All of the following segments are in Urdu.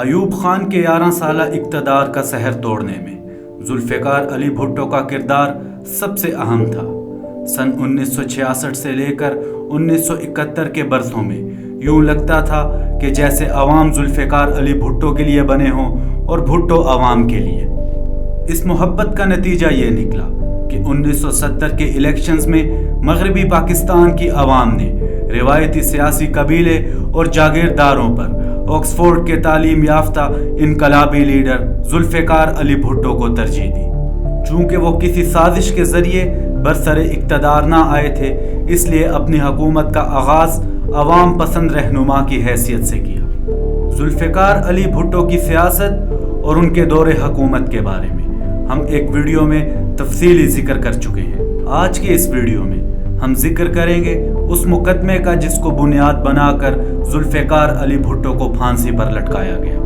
ایوب خان کے 11 سالہ اقتدار کا سحر توڑنے میں ذوالفقار علی بھٹو کا کردار سب سے اہم تھا۔ سن 1966 سے لے کر 1971 کے برسوں میں یوں لگتا تھا کہ جیسے عوام ذوالفقار علی بھٹو کے لیے بنے ہوں اور بھٹو عوام کے لیے۔ اس محبت کا نتیجہ یہ نکلا کہ 1970 کے الیکشنز میں مغربی پاکستان کی عوام نے روایتی سیاسی قبیلے اور جاگیرداروں پر آکسفورڈ کے تعلیم یافتہ انقلابی لیڈر ذوالفقار علی بھٹو کو ترجیح دی۔ چونکہ وہ کسی سازش کے ذریعے برسر اقتدار نہ آئے تھے، اس لیے اپنی حکومت کا آغاز عوام پسند رہنما کی حیثیت سے کیا۔ ذوالفقار علی بھٹو کی سیاست اور ان کے دور حکومت کے بارے میں ہم ایک ویڈیو میں تفصیلی ذکر کر چکے ہیں۔ آج کے اس ویڈیو میں ہم ذکر کریں گے اس مقدمے کا جس کو بنیاد بنا کر ذوالفقار علی بھٹو کو پھانسی پر لٹکایا گیا۔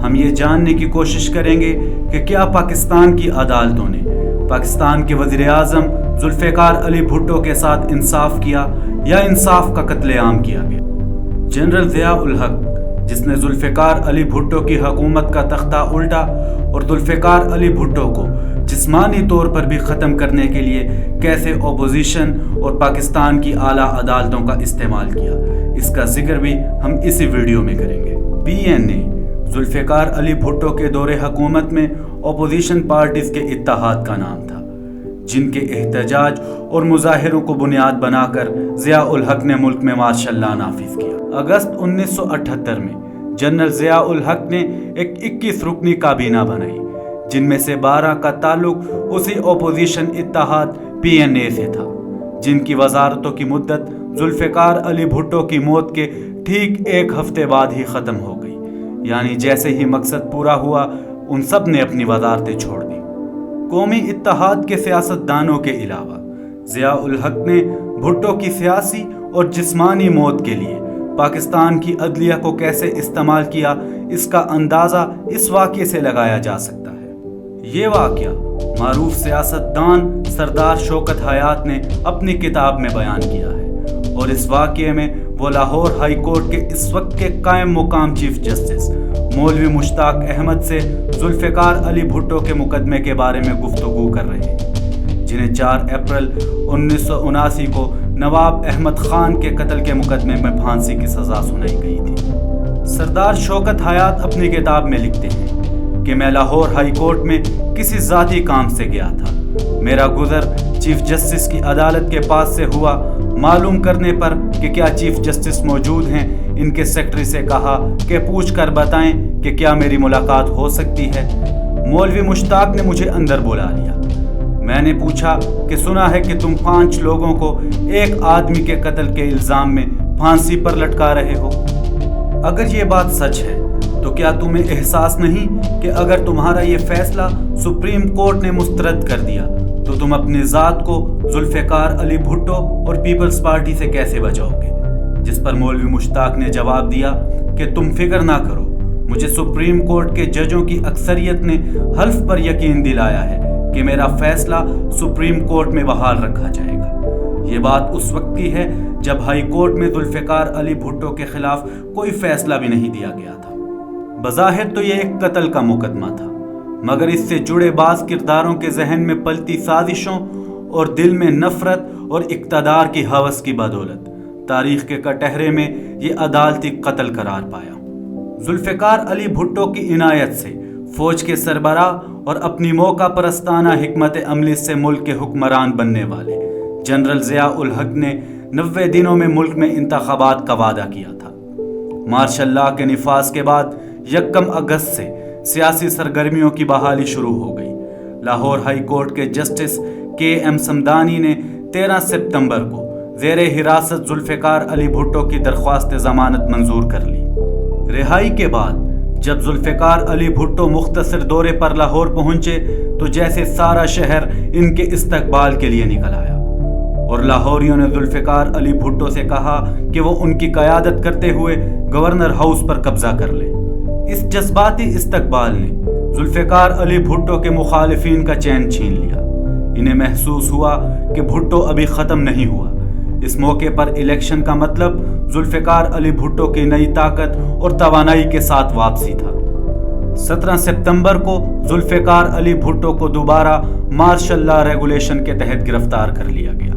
ہم یہ جاننے کی کوشش کریں گے کہ کیا پاکستان کی عدالتوں نے پاکستان کے وزیر اعظم ذوالفقار علی بھٹو کے ساتھ انصاف کیا یا انصاف کا قتل عام کیا گیا۔ جنرل ضیاء الحق، جس نے ذوالفقار علی بھٹو کی حکومت کا تختہ الٹا اور ذوالفقار علی بھٹو کو جسمانی طور پر بھی ختم کرنے کے لیے کیسے اپوزیشن اور پاکستان کی اعلیٰ عدالتوں کا استعمال کیا، اس کا ذکر بھی ہم اسی ویڈیو میں کریں گے۔ PNA ذوالفقار علی بھٹو کے دور حکومت میں اپوزیشن پارٹیز کے اتحاد کا نام تھا، جن کے احتجاج اور مظاہروں کو بنیاد بنا کر ضیاء الحق نے ملک میں مارشل لا نافذ کیا۔ اگست 1978 میں جنرل ضیاء الحق نے ایک 21 رکنی کابینہ بنائی، جن میں سے 12 کا تعلق اسی اپوزیشن اتحاد PNA سے تھا، جن کی وزارتوں کی مدت ذوالفقار علی بھٹو کی موت کے ٹھیک ایک ہفتے بعد ہی ختم ہو گئی، یعنی جیسے ہی مقصد پورا ہوا ان سب نے اپنی وزارتیں چھوڑ دی۔ قومی اتحاد کے سیاست دانوں کے علاوہ ضیاء الحق نے بھٹو کی سیاسی اور جسمانی موت کے لیے پاکستان کی عدلیہ کو کیسے استعمال کیا، اس کا اندازہ اس واقعے سے لگایا جا سکتا ہے۔ یہ واقعہ معروف سیاست دان سردار شوکت حیات نے اپنی کتاب میں بیان کیا ہے، اور اس واقعے میں وہ لاہور ہائی کورٹ کے اس وقت کے قائم مقام چیف جسٹس مولوی مشتاق احمد سے ذوالفقار علی بھٹو کے مقدمے کے بارے میں گفتگو کر رہے ہیں، جنہیں 4 اپریل 1979 کو نواب احمد خان کے قتل کے مقدمے میں پھانسی کی سزا سنائی گئی تھی۔ سردار شوکت حیات اپنی کتاب میں لکھتے ہیں کہ میں لاہور ہائی کورٹ میں کسی ذاتی کام سے گیا تھا۔ میرا گزر چیف جسٹس کی عدالت کے پاس سے ہوا۔ معلوم کرنے پر کہ کیا چیف جسٹس موجود ہیں، ان کے سیکرٹری سے کہا کہ پوچھ کر بتائیں کہ کیا میری ملاقات ہو سکتی ہے۔ مولوی مشتاق نے مجھے اندر بلا لیا۔ میں نے پوچھا کہ سنا ہے کہ تم 5 لوگوں کو ایک آدمی کے قتل کے الزام میں پھانسی پر لٹکا رہے ہو۔ اگر یہ بات سچ ہے تو کیا تمہیں احساس نہیں کہ اگر تمہارا یہ فیصلہ سپریم کورٹ نے مسترد کر دیا تو تم اپنی ذات کو ذوالفقار علی بھٹو اور پیپلز پارٹی سے کیسے بچاؤ گے؟ جس پر مولوی مشتاق نے جواب دیا کہ تم فکر نہ کرو، مجھے سپریم کورٹ کے ججوں کی اکثریت نے حلف پر یقین دلایا ہے کہ میرا فیصلہ سپریم کورٹ میں بحال رکھا جائے گا۔ یہ بات اس وقت کی ہے جب ہائی کورٹ میں ذوالفقار علی بھٹو کے خلاف کوئی فیصلہ بھی نہیں دیا گیا تھا۔ بظاہر تو یہ ایک قتل کا مقدمہ تھا، مگر اس سے جڑے بعض کرداروں کے ذہن میں پلتی سازشوں اور دل میں نفرت اور اقتدار کی ہوس کی بدولت تاریخ کے کٹہرے میں یہ عدالتی قتل قرار پایا۔ ذوالفقار علی بھٹو کی عنایت سے فوج کے سربراہ اور اپنی موقع پرستانہ حکمت عملی سے ملک کے حکمران بننے والے جنرل ضیاء الحق نے 90 دنوں میں ملک میں انتخابات کا وعدہ کیا تھا۔ مارشل لا کے نفاذ کے بعد 1 اگست سے سیاسی سرگرمیوں کی بحالی شروع ہو گئی۔ لاہور ہائی کورٹ کے جسٹس KM سمدانی نے 13 ستمبر کو زیر حراست ذوالفقار علی بھٹو کی درخواست ضمانت منظور کر لی۔ رہائی کے بعد جب ذوالفقار علی بھٹو مختصر دورے پر لاہور پہنچے تو جیسے سارا شہر ان کے استقبال کے لیے نکل آیا، اور لاہوریوں نے ذوالفقار علی بھٹو سے کہا کہ وہ ان کی قیادت کرتے ہوئے گورنر ہاؤس پر قبضہ کر لے۔ اس جذباتی استقبال نے ذوالفقار علی بھٹو کے مخالفین کا چین چھین لیا۔ انہیں محسوس ہوا کہ بھٹو ابھی ختم نہیں ہوا۔ اس موقع پر الیکشن کا مطلب ذوالفقار علی بھٹو کی نئی طاقت اور توانائی کے ساتھ واپسی تھا۔ 17 ستمبر کو ذوالفقار علی بھٹو کو دوبارہ مارشل لا ریگولیشن کے تحت گرفتار کر لیا گیا۔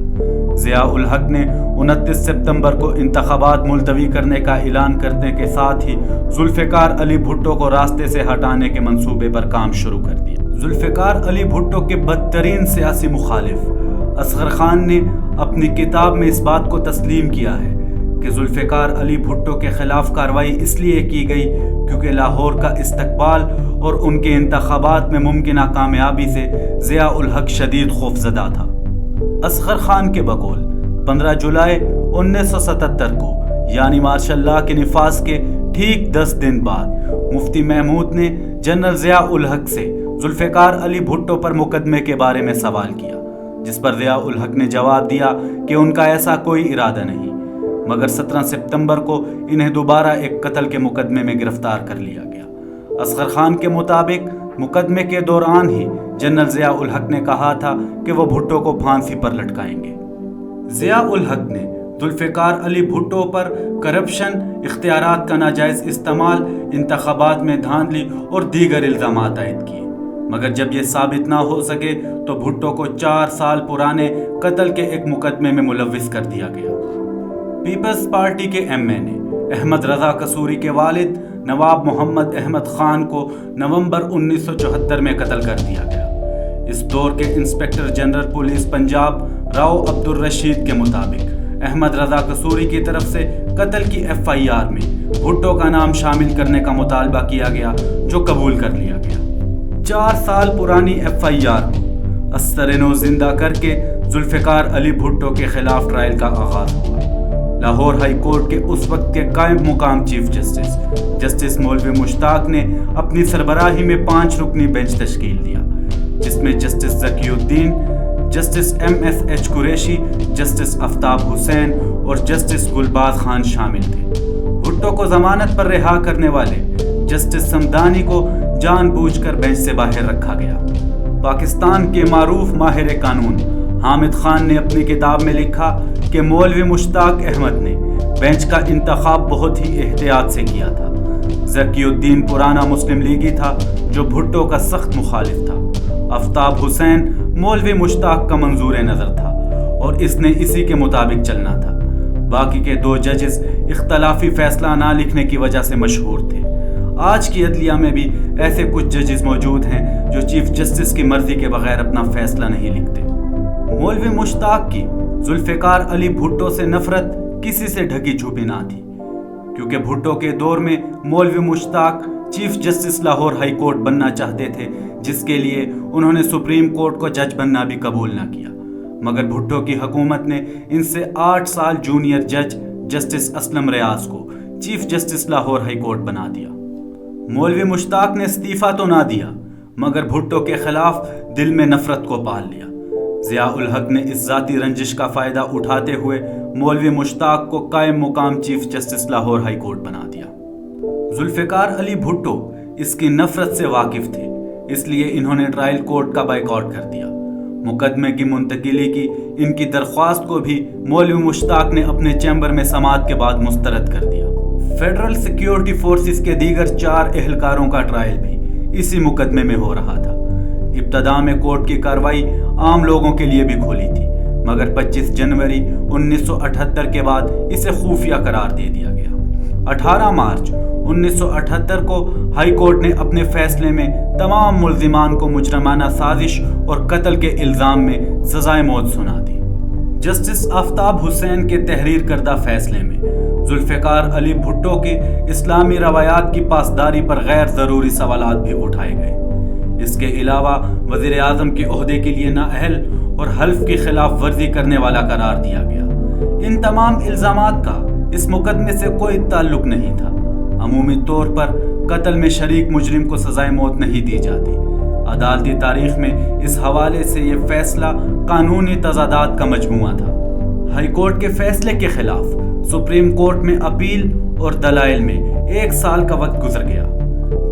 ضیاء الحق نے 29 ستمبر کو انتخابات ملتوی کرنے کا اعلان کرنے کے ساتھ ہی ذوالفقار علی بھٹو کو راستے سے ہٹانے کے منصوبے پر کام شروع کر دیا۔ ذوالفقار علی بھٹو کے بدترین سیاسی مخالف اصغر خان نے اپنی کتاب میں اس بات کو تسلیم کیا ہے کہ ذوالفقار علی بھٹو کے خلاف کارروائی اس لیے کی گئی کیونکہ لاہور کا استقبال اور ان کے انتخابات میں ممکنہ کامیابی سے ضیاء الحق شدید خوفزدہ تھا۔ اصغر خان کے بقول 15 جولائی 1977 کو یعنی مارشل لا کے نفاذ کے ٹھیک 10 دن بعد مفتی محمود نے جنرل ضیاء الحق سے ذوالفقار علی بھٹو پر مقدمے کے بارے میں سوال کیا، جس پر ضیاء الحق نے جواب دیا کہ ان کا ایسا کوئی ارادہ نہیں، مگر 17 ستمبر کو انہیں دوبارہ ایک قتل کے مقدمے میں گرفتار کر لیا گیا۔ اصغر خان کے مطابق مقدمے کے دوران ہی جنرل ضیاء الحق نے کہا تھا کہ وہ بھٹو کو پھانسی پر لٹکائیں گے۔ ضیاء الحق نے ذوالفقار علی بھٹو پر کرپشن، اختیارات کا ناجائز استعمال، انتخابات میں دھاندلی اور دیگر الزامات عائد کیے، مگر جب یہ ثابت نہ ہو سکے تو بھٹو کو 4 سال پرانے قتل کے ایک مقدمے میں ملوث کر دیا گیا۔ پیپلز پارٹی کے ایم این اے احمد رضا قصوری کے والد نواب محمد احمد خان کو نومبر 1974 میں قتل کر دیا گیا۔ اس دور کے inspector general police Punjab Rao Abdul Rashid کے مطابق احمد رضا قصوری کی طرف سے قتل کی ایف آئی آر میں بھٹو کا نام شامل کرنے کا مطالبہ کیا گیا، جو قبول کر لیا گیا۔ 4 سال پرانی ایف آئی آر کو ازسرنو زندہ کر کے ذوالفقار علی بھٹو کے خلاف ٹرائل کا آغاز ہوا۔ لاہور ہائی کورٹ کے اس وقت کے قائم مقام چیف جسٹس مولوی مشتاق نے اپنی سربراہی میں 5 رکنی بینچ تشکیل دیا، جس میں justice Zakiuddin, justice M S H Qureshi, justice Aftab Hussain اور جسٹس گلباز خان شامل تھے۔ بھٹو کو ضمانت پر رہا کرنے والے جسٹس سمدانی کو جان بوجھ کر بینچ سے باہر رکھا گیا۔ پاکستان کے معروف ماہر قانون حامد خان نے اپنی کتاب میں لکھا کہ مولوی مشتاق احمد نے بینچ کا انتخاب بہت ہی احتیاط سے کیا تھا۔ ذکی الدین پرانا مسلم لیگی تھا جو بھٹو کا سخت مخالف تھا۔ آفتاب حسین مولوی مشتاق کا منظور نظر تھا اور اس نے اسی کے مطابق چلنا تھا۔ باقی کے 2 ججز اختلافی فیصلہ نہ لکھنے کی وجہ سے مشہور تھے۔ آج کی عدلیہ میں بھی ایسے کچھ ججز موجود ہیں جو چیف جسٹس کی مرضی کے بغیر اپنا فیصلہ نہیں لکھتے۔ مولوی مشتاق کی ذوالفقار علی بھٹو سے نفرت کسی سے ڈھکی چھپی نہ تھی، کیونکہ بھٹو کے دور میں مولوی Mushtaq chief justice Lahore high court بننا چاہتے تھے، جس کے لیے انہوں نے سپریم کورٹ کو جج بننا بھی قبول نہ کیا، مگر بھٹو کی حکومت نے ان سے 8 سال جونیئر جج جسٹس اسلم ریاض کو chief justice Lahore high court بنا دیا۔ مولوی مشتاق نے استعفیٰ تو نہ دیا، مگر بھٹو کے خلاف دل میں نفرت کو پال لیا۔ ضیاء الحق نے اس ذاتی رنجش کا فائدہ اٹھاتے ہوئے مولوی مشتاق کو قائم مقام chief justice Lahore high court بنا دیا۔ ذوالفقار علی بھٹو اس کی نفرت سے واقف تھے، اس لیے انہوں نے ٹرائل کورٹ کا بائیکاٹ کر دیا۔ مقدمے کی منتقلی کی ان کی درخواست کو بھی مولوی مشتاق نے اپنے چیمبر میں سماعت کے بعد مسترد کر دیا۔ فیڈرل سیکیورٹی فورسز کے دیگر 4 اہلکاروں کا ٹرائل بھی اسی مقدمے میں ہو رہا تھا۔ ابتدا میں کورٹ کی کارروائی عام لوگوں کے لیے بھی کھولی تھی، مگر 25 جنوری 1978 کے بعد اسے خفیہ قرار دے دیا گیا۔ 18 مارچ 1978 کو ہائی کورٹ نے اپنے فیصلے میں تمام ملزمان کو مجرمانہ سازش اور قتل کے الزام میں سزائے موت سنا دی۔ جسٹس آفتاب حسین کے تحریر کردہ فیصلے میں ذوالفقار علی بھٹو کے اسلامی روایات کی پاسداری پر غیر ضروری سوالات بھی اٹھائے گئے۔ اس کے علاوہ وزیر اعظم کے عہدے کے لیے نااہل اور حلف کی خلاف ورزی کرنے والا قرار دیا گیا۔ ان تمام الزامات کا اس مقدمے سے کوئی تعلق نہیں تھا۔ عمومی طور پر قتل میں شریک مجرم کو سزائے موت نہیں دی جاتی۔ عدالتی تاریخ میں اس حوالے سے یہ فیصلہ قانونی تضادات کا مجموعہ تھا۔ ہائی کورٹ کے فیصلے کے خلاف سپریم کورٹ میں اپیل اور دلائل میں 1 سال کا وقت گزر گیا۔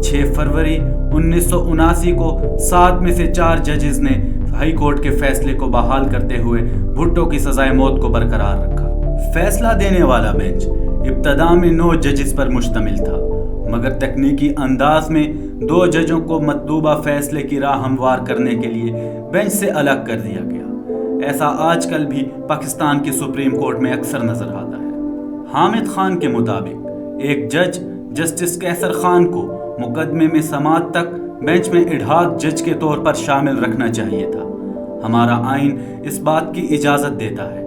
6 فروری 1979 کو 7 میں سے 4 ججز نے ہائی کورٹ کے فیصلے کو بحال کرتے ہوئے بھٹو کی سزائے موت کو برقرار رکھا۔ فیصلہ دینے والا بینچ ابتدا میں 9 ججز پر مشتمل تھا، مگر تکنیکی انداز میں 2 ججوں کو مطلوبہ فیصلے کی راہ ہموار کرنے کے لیے بینچ سے الگ کر دیا گیا۔ ایسا آج کل بھی پاکستان کی سپریم کورٹ میں اکثر نظر آتا ہے۔ حامد خان کے مطابق ایک جج جسٹس کیسر خان کو مقدمے میں سماعت تک بینچ میں ایڈہاک جج کے طور پر شامل رکھنا چاہیے تھا۔ ہمارا آئین اس بات کی اجازت دیتا ہے۔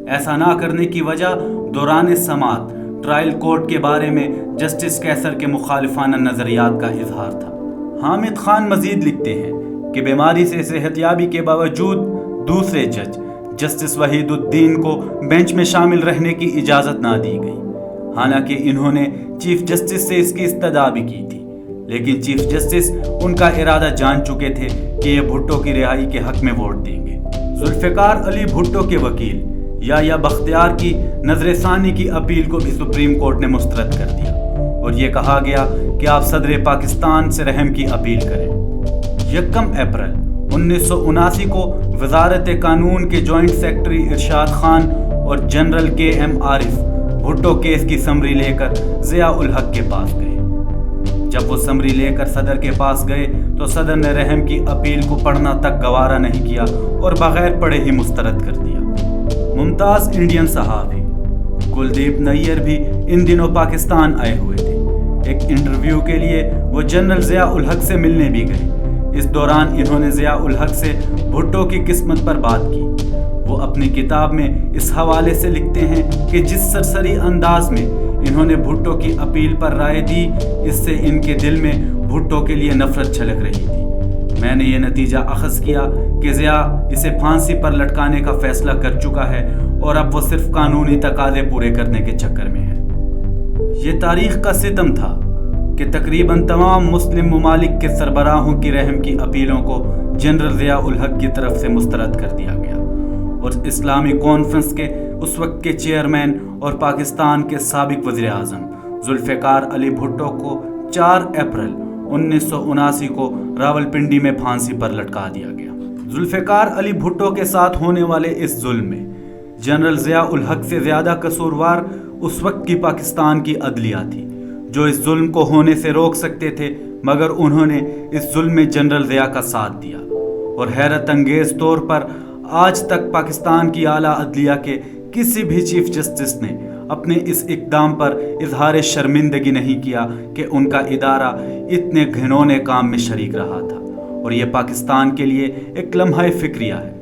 ایسا نہ کرنے کی وجہ دوران سماعت ٹرائل کورٹ کے بارے میں جسٹس کیسر کے مخالفانہ نظریات کا اظہار تھا۔ حامد خان مزید لکھتے ہیں کہ بیماری سے صحت یابی کے باوجود دوسرے جج جسٹس وحید الدین کو بینچ میں شامل رہنے کی اجازت نہ دی گئی، حالانکہ انہوں نے چیف جسٹس سے اس کی استدعا بھی کی تھی، لیکن چیف جسٹس ان کا ارادہ جان چکے تھے کہ یہ بھٹو کی رہائی کے حق میں ووٹ دیں گے۔ ذوالفقار علی بھٹو کے وکیل یا بختیار کی نظر ثانی کی اپیل کو بھی سپریم کورٹ نے مسترد کر دیا اور یہ کہا گیا کہ آپ صدر پاکستان سے رحم کی اپیل کریں۔ 1 اپریل 1979 کو وزارت قانون کے جوائنٹ سیکرٹری ارشاد خان اور جنرل KM عارف بھٹو کیس کی سمری لے کر ضیاء الحق کے پاس گئے۔ جب وہ سمری لے کر صدر کے پاس گئے تو صدر نے رحم کی اپیل کو پڑھنا تک گوارا نہیں کیا اور بغیر پڑھے ہی مسترد کر دیا۔ ممتاز انڈین صحافی کلدیپ نیر بھی ان دنوں پاکستان آئے ہوئے تھے۔ ایک انٹرویو کے لیے وہ جنرل ضیاء الحق سے ملنے بھی گئے۔ اس دوران انہوں نے ضیاء الحق سے بھٹو کی قسمت پر بات کی۔ وہ اپنی کتاب میں اس حوالے سے لکھتے ہیں کہ جس سرسری انداز میں انہوں نے بھٹو کی اپیل پر رائے دی، اس سے ان کے دل میں بھٹو کے لیے نفرت چھلک رہی تھی۔ میں نے یہ نتیجہ اخذ کیا کہ ضیاء اسے پھانسی پر لٹکانے کا فیصلہ کر چکا ہے اور اب وہ صرف قانونی تقاضے پورے کرنے کے چکر میں ہے۔ یہ تاریخ کا ستم تھا کہ تقریباً تمام مسلم ممالک کے سربراہوں کی رحم کی اپیلوں کو جنرل ضیاء الحق کی طرف سے مسترد کر دیا گیا اور اسلامی کانفرنس کے اس وقت کے چیئرمین اور پاکستان کے سابق وزیر اعظم ذوالفقار علی بھٹو کو 4 اپریل 1979 کو راولپنڈی میں پھانسی پر لٹکا دیا گیا۔ ذوالفقار علی بھٹو کے ساتھ ہونے والے اس ظلم میں جنرل ضیاء الحق سے زیادہ قصوروار اس وقت کی پاکستان کی عدلیہ تھی، جو اس ظلم کو ہونے سے روک سکتے تھے، مگر انہوں نے اس ظلم میں جنرل ضیاء کا ساتھ دیا اور حیرت انگیز طور پر آج تک پاکستان کی اعلیٰ عدلیہ کے کسی بھی چیف جسٹس نے اپنے اس اقدام پر اظہار شرمندگی نہیں کیا کہ ان کا ادارہ اتنے گھنونے کام میں شریک رہا تھا، اور یہ پاکستان کے لیے ایک لمحہ فکریہ ہے۔